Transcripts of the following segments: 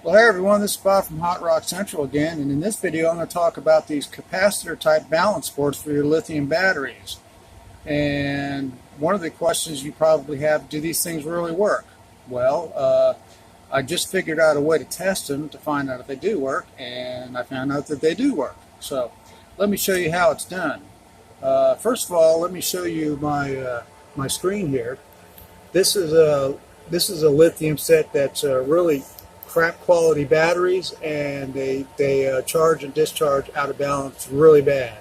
Well, hey everyone, this is Bob from Hot Rock Central again, and in this video I'm going to talk about these capacitor type balance boards for your lithium batteries. And one of the questions you probably have, do these things really work? Well, I just figured out a way to test them to find out if they do work, and I found out that they do work. So let me show you how it's done. First of all, let me show you my screen here. This is a lithium set that's really crap quality batteries, and they charge and discharge out of balance really bad.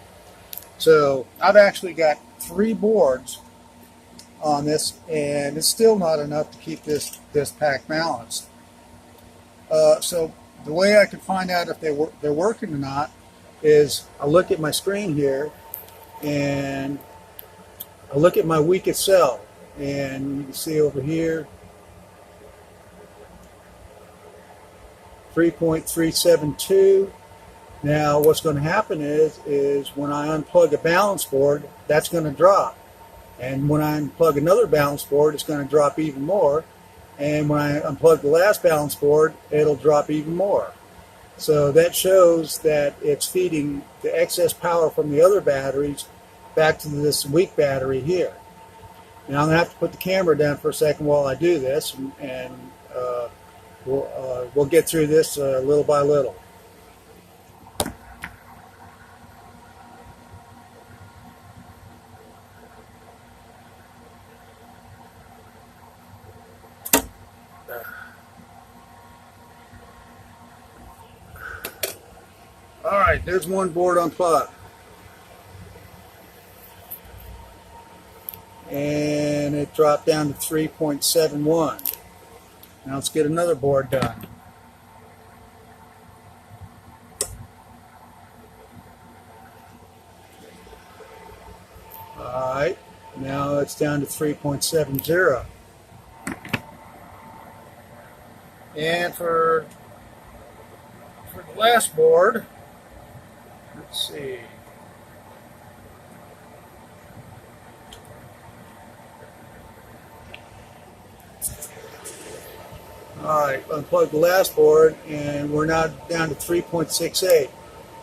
So I've actually got 3 boards on this, and it's still not enough to keep this pack balanced. So the way I can find out if they're working or not is I look at my screen here and I look at my weakest cell, and you can see over here 3.372. Now what's going to happen is when I unplug a balance board, that's going to drop, and when I unplug another balance board, it's going to drop even more, and when I unplug the last balance board, it'll drop even more. So that shows that it's feeding the excess power from the other batteries back to this weak battery here. Now I'm going to have to put the camera down for a second while I do this, and we'll get through this little by little. Alright, there's one board unplugged. And it dropped down to 3.71. Now let's get another board done. Alright, now it's down to 3.70. And for the last board, let's see. Alright, unplug the last board, and we're now down to 3.68.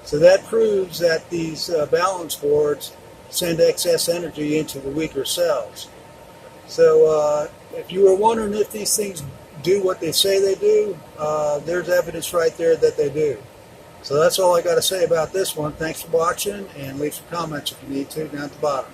So that proves that these balance boards send excess energy into the weaker cells. So if you were wondering if these things do what they say they do, there's evidence right there that they do. So that's all I got to say about this one. Thanks for watching, and leave some comments if you need to down at the bottom.